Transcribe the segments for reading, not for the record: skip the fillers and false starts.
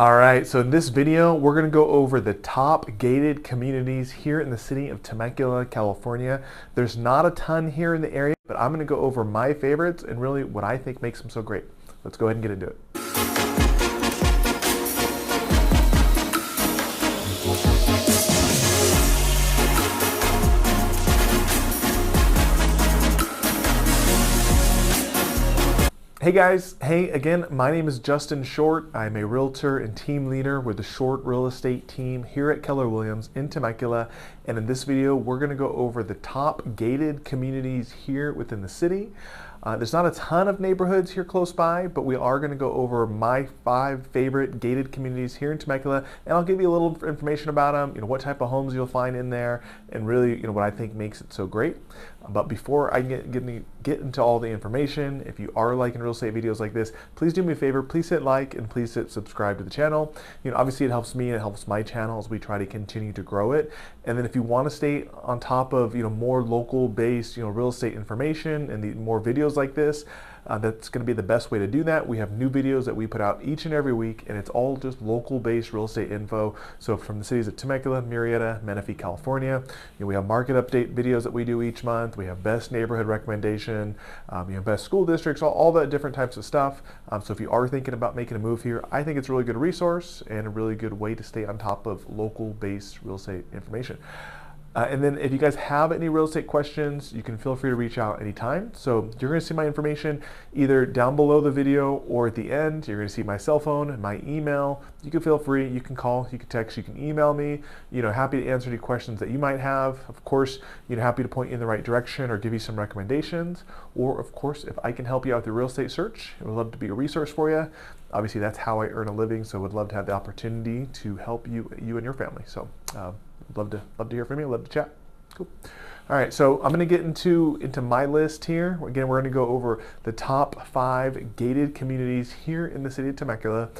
All right, so in this video, we're gonna go over the top gated communities here in the city of Temecula, California. There's not a ton here in the area, but I'm gonna go over my favorites and really what I think makes them so great. Let's go ahead and get into it. Hey guys, hey again, my name is Justin Short. I'm a realtor and team leader with the Short Real Estate team here at Keller Williams in Temecula. And in this video, we're gonna go over the top gated communities here within the city. There's not a ton of neighborhoods here close by, but we are gonna go over my 5 favorite gated communities here in Temecula, and I'll give you a little information about them, what type of homes you'll find in there, and really, what I think makes it so great. But before I get into all the information, if you are liking real estate videos like this, please do me a favor, please hit like and please hit subscribe to the channel. Obviously it helps me and it helps my channel as we try to continue to grow it. And then if you want to stay on top of more local based real estate information and the more videos like this, that's going to be the best way to do that. We have new videos that we put out each and every week, and it's all just local based real estate info. So from the cities of Temecula, Murrieta, Menifee, California, we have market update videos that we do each month. We have best neighborhood recommendation, best school districts, all that different types of stuff. So if you are thinking about making a move here, I think it's a really good resource and a really good way to stay on top of local based real estate information. And then if you guys have any real estate questions, you can feel free to reach out anytime. So you're gonna see my information either down below the video or at the end. You're gonna see my cell phone and my email. You can feel free, you can call, you can text, you can email me. Happy to answer any questions that you might have. Of course, happy to point you in the right direction or give you some recommendations. Or of course, if I can help you out with your real estate search, I would love to be a resource for you. Obviously that's how I earn a living, so I would love to have the opportunity to help you and your family. So love to hear from you, love to chat. Cool. All right, so I'm gonna get into my list here. Again, we're gonna go over the top 5 gated communities here in the city of Temecula.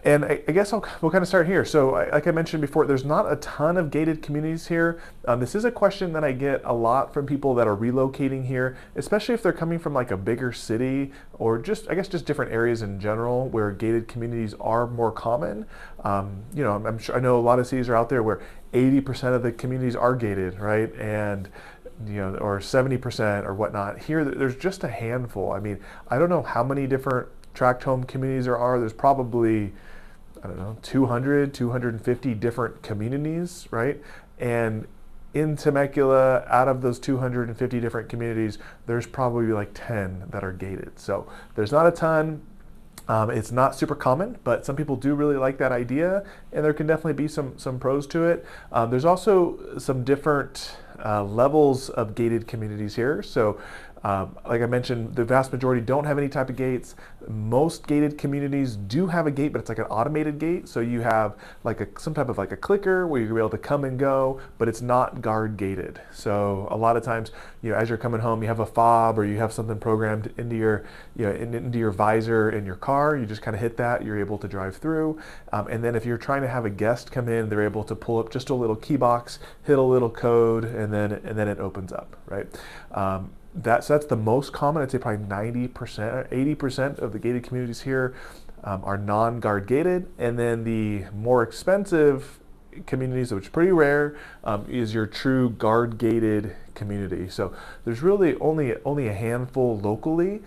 And I guess we'll kind of start here. So like I mentioned before, there's not a ton of gated communities here. This is a question that I get a lot from people that are relocating here, especially if they're coming from like a bigger city or just different areas in general where gated communities are more common. I'm sure I know a lot of cities are out there where 80% of the communities are gated, right? And or 70% or whatnot. Here, there's just a handful. I mean, I don't know how many different tract home communities there are. There's probably, 200, 250 different communities, right? And in Temecula, out of those 250 different communities, there's probably like 10 that are gated. So there's not a ton. It's not super common, but some people do really like that idea, and there can definitely be some pros to it. There's also some different levels of gated communities here. So like I mentioned, the vast majority don't have any type of gates. Most gated communities do have a gate, but it's like an automated gate. So you have like some type of like a clicker where you're able to come and go, but it's not guard gated. So a lot of times, as you're coming home, you have a fob or you have something programmed into your, into your visor in your car. You just kind of hit that, you're able to drive through. And then if you're trying to have a guest come in, they're able to pull up just a little key box, hit a little code, and then it opens up, right? So that's the most common. I'd say probably 90%, 80% of the gated communities here are non-guard gated. And then the more expensive communities, which is pretty rare, is your true guard gated community. So there's really only a handful locally,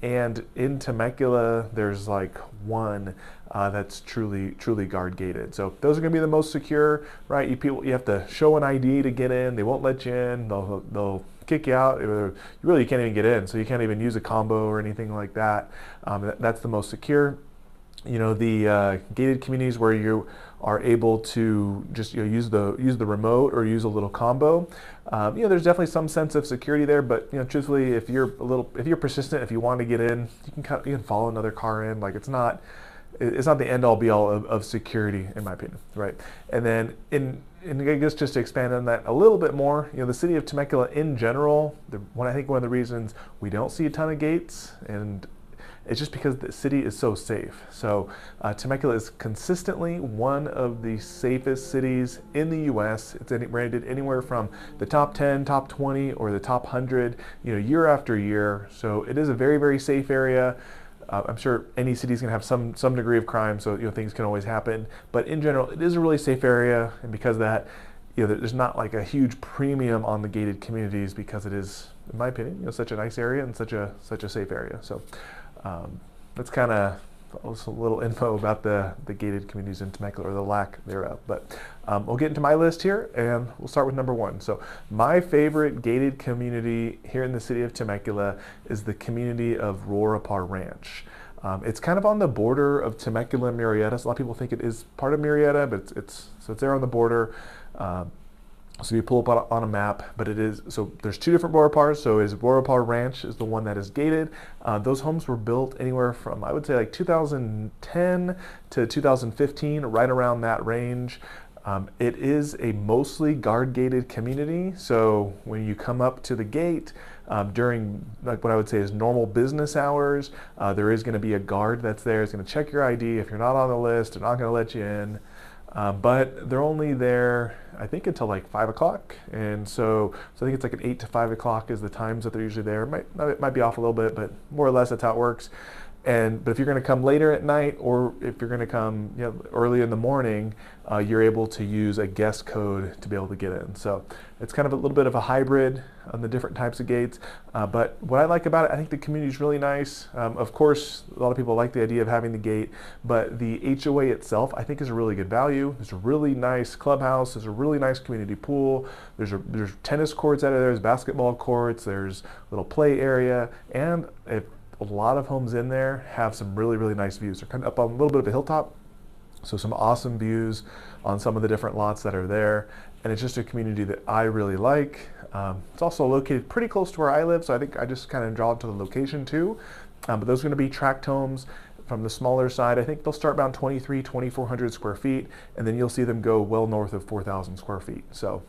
and in Temecula there's like one that's truly guard gated. So those are going to be the most secure, right? You have to show an ID to get in. They won't let you in. They'll kick you out. You can't even get in, so you can't even use a combo or anything like that. That's the most secure. The gated communities where you are able to just use the remote or use a little combo. There's definitely some sense of security there, but truthfully, if you're persistent, if you want to get in, you can follow another car in. Like it's not the end all be all of security, in my opinion, right? And then and I guess just to expand on that a little bit more, the city of Temecula in general, I think one of the reasons we don't see a ton of gates, and it's just because the city is so safe. So Temecula is consistently one of the safest cities in the US. It's rated anywhere from the top 10, top 20, or the top 100, year after year. So it is a very, very safe area. I'm sure any city is going to have some degree of crime, so things can always happen. But in general, it is a really safe area, and because of that, there's not like a huge premium on the gated communities because it is, in my opinion, such a nice area and such a safe area. So that's kind of also a little info about the gated communities in Temecula, or the lack thereof. But we'll get into my list here, and we'll start with number one. So my favorite gated community here in the city of Temecula is the community of Murrieta Ranch. It's kind of on the border of Temecula and Murrieta. So a lot of people think it is part of Murrieta, but it's there on the border. So you pull up on a map, but it is, so there's two different Murrieta. So Murrieta Ranch is the one that is gated. Those homes were built anywhere from, I would say, like 2010 to 2015, right around that range. It is a mostly guard gated community. So when you come up to the gate during like what I would say is normal business hours, there is going to be a guard that's there. It's going to check your ID. If you're not on the list, they're not going to let you in. But they're only there, I think, until like 5 o'clock. And so I think it's like an 8 to 5 o'clock is the times that they're usually there. It might be off a little bit, but more or less that's how it works. But if you're going to come later at night, or if you're going to come early in the morning, you're able to use a guest code to be able to get in. So it's kind of a little bit of a hybrid on the different types of gates. But what I like about it, I think the community is really nice. Of course, a lot of people like the idea of having the gate, but the HOA itself, I think, is a really good value. There's a really nice clubhouse. There's a really nice community pool. There's tennis courts out of there. There's basketball courts. There's a little play area. And a lot of homes in there have some really, really nice views. They're kind of up on a little bit of a hilltop, so some awesome views on some of the different lots that are there. And it's just a community that I really like. It's also located pretty close to where I live, so I think I just kind of draw it to the location too. But those are going to be tract homes from the smaller side. I think they'll start around 2,400 square feet, and then you'll see them go well north of 4,000 square feet. So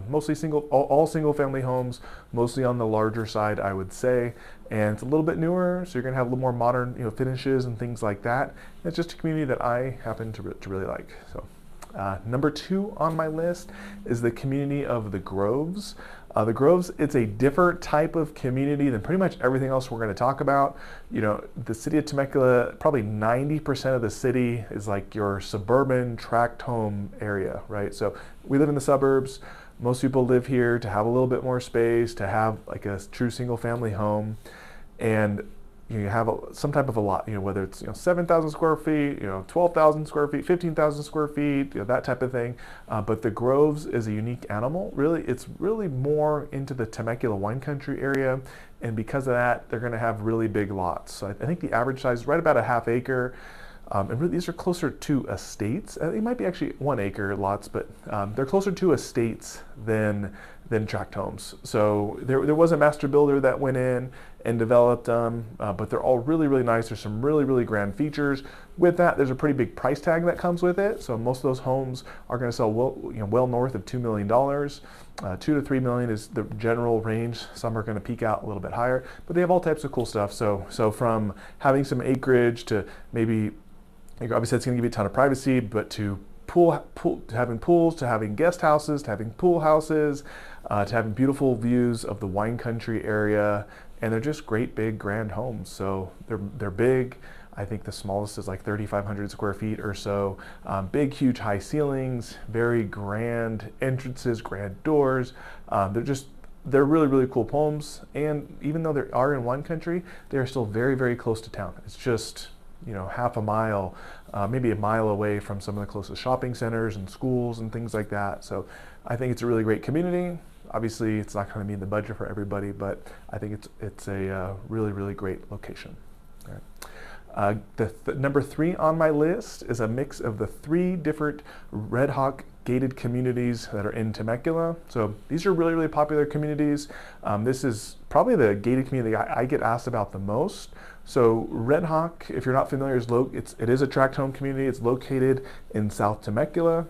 mostly all single family homes, mostly on the larger side, I would say. And it's a little bit newer, so you're gonna have a little more modern finishes and things like that. It's just a community that I happen to really like. So number two on my list is the community of the Groves. The Groves, it's a different type of community than pretty much everything else we're going to talk about. The city of Temecula, probably 90% of the city is like your suburban tract home area, right? So we live in the suburbs. Most people live here to have a little bit more space, to have like a true single family home. And you have some type of a lot, whether it's 7,000 square feet, 12,000 square feet, 15,000 square feet, that type of thing. But the Groves is a unique animal. Really, it's really more into the Temecula wine country area, and because of that, they're going to have really big lots. So I think the average size is right about a half acre. And really, these are closer to estates. They might be actually 1 acre lots, but they're closer to estates than tract homes. So there was a master builder that went in and developed them, but they're all really, really nice. There's some really, really grand features. With that, there's a pretty big price tag that comes with it. So most of those homes are going to sell well north of $2 million. 2 to 3 million is the general range. Some are going to peak out a little bit higher, but they have all types of cool stuff. So from having some acreage to maybe, obviously it's going to give you a ton of privacy, but to having pools, to having guest houses, to having pool houses, to having beautiful views of the wine country area. And they're just great, big, grand homes. So they're big. I think the smallest is like 3,500 square feet or so. Big, huge, high ceilings, very grand entrances, grand doors. They're really, really cool homes. And even though they are in wine country, they are still very, very close to town. It's just half a mile, maybe a mile away from some of the closest shopping centers and schools and things like that. So I think it's a really great community. Obviously, it's not going to be in the budget for everybody, but I think it's a really, really great location. All right. Number three on my list is a mix of the 3 different Red Hawk gated communities that are in Temecula. So these are really, really popular communities. This is probably the gated community I get asked about the most. So Red Hawk, if you're not familiar, it is a tract home community. It's located in South Temecula.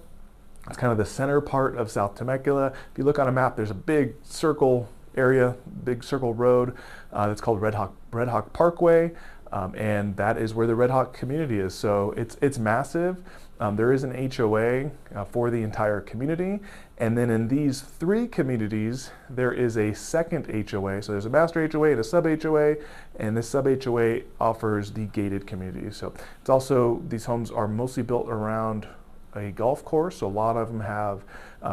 It's kind of the center part of South Temecula. If you look on a map, there's a big circle area, big circle road that's called Red Hawk Parkway. and that is where the Red Hawk community is. So it's massive. There is an HOA for the entire community, and then in these 3 communities there is a second HOA. So there's a master HOA and a sub HOA, and this sub HOA offers the gated community. So it's also, these homes are mostly built around a golf course, so a lot of them have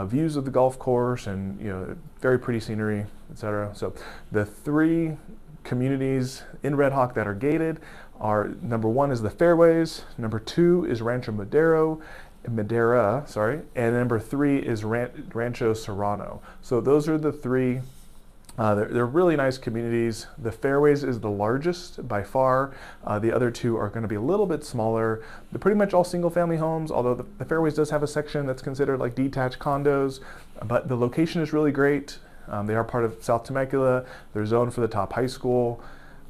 views of the golf course and very pretty scenery, etc. So the 3 communities in Red Hawk that are gated are, number 1 is the Fairways, number 2 is Rancho Madera, and number 3 is Rancho Serrano. So those are the 3. They're really nice communities. The Fairways is the largest by far. The other 2 are going to be a little bit smaller. They're pretty much all single family homes, although the Fairways does have a section that's considered like detached condos, but the location is really great. They are part of South Temecula. They're zoned for the top high school.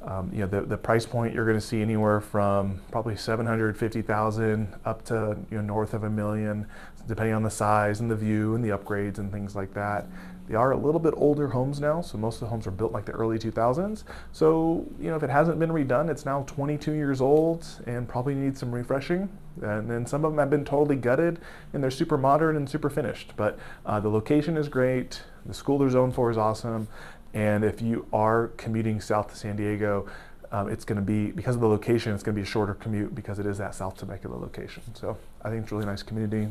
The price point, you're going to see anywhere from probably $750,000 up to north of $1 million, depending on the size and the view and the upgrades and things like that. They are a little bit older homes now, so most of the homes are built like the early 2000s. So if it hasn't been redone, it's now 22 years old and probably needs some refreshing. And then some of them have been totally gutted and they're super modern and super finished. But the location is great. The school they're zoned for is awesome. And if you are commuting south to San Diego, it's going to be, because of the location, it's going to be a shorter commute because it is that South Temecula location. So I think it's a really nice community.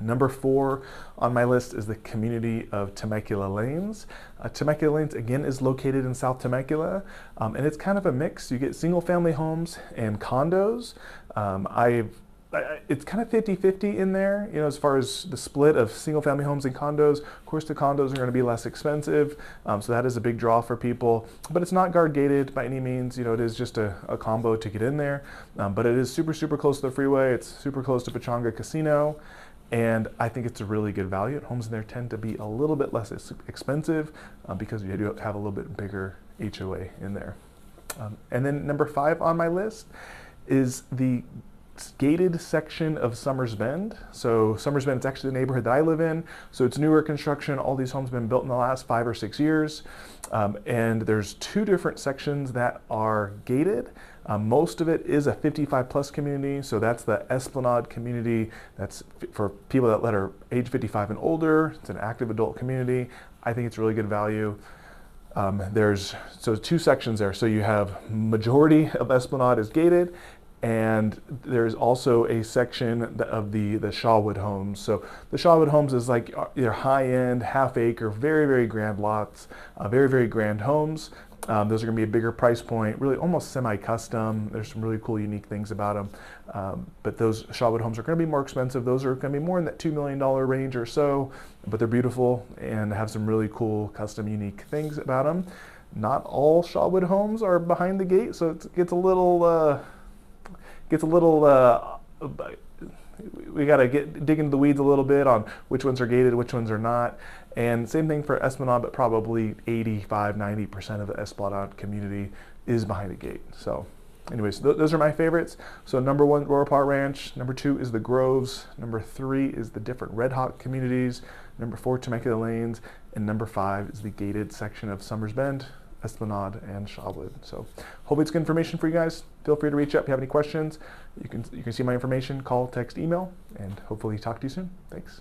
Number 4 on my list is the community of Temecula Lanes. Temecula Lanes, again, is located in South Temecula, and it's kind of a mix. You get single family homes and condos. It's kind of 50-50 in there, as far as the split of single family homes and condos. Of course, the condos are going to be less expensive, so that is a big draw for people, but it's not guard gated by any means. It is just a combo to get in there, but it is super, super close to the freeway. It's super close to Pechanga Casino, and I think it's a really good value. Homes in there tend to be a little bit less expensive because you do have a little bit bigger HOA in there. And then number 5 on my list is the gated section of Summers Bend. So Summers Bend is actually the neighborhood that I live in. So it's newer construction. All these homes have been built in the last 5 or 6 years. And there's 2 different sections that are gated. Most of it is a 55 plus community. So that's the Esplanade community. That's for people that are age 55 and older. It's an active adult community. I think it's really good value. There's 2 sections there. So you have majority of Esplanade is gated, and there's also a section of the Shawwood homes. So the Shawwood homes is like they're high-end, half-acre, very, very grand lots, very, very grand homes. Those are going to be a bigger price point, really almost semi-custom. There's some really cool, unique things about them. But those Shawwood homes are going to be more expensive. Those are going to be more in that $2 million range or so, but they're beautiful and have some really cool, custom, unique things about them. Not all Shawwood homes are behind the gate, so it gets a little... we got to dig into the weeds a little bit on which ones are gated, which ones are not. And same thing for Esplanade, but probably 85-90% of the Esplanade community is behind a gate. So anyways, those are my favorites. So number 1, Royal Park Ranch. Number 2 is the Groves. Number 3 is the different Red Hawk communities. Number 4, Temecula Lanes. And number 5 is the gated section of Summers Bend, Esplanade, and Shawwood. So hopefully it's good information for you guys. Feel free to reach out if you have any questions. You can see my information, call, text, email, and hopefully talk to you soon. Thanks.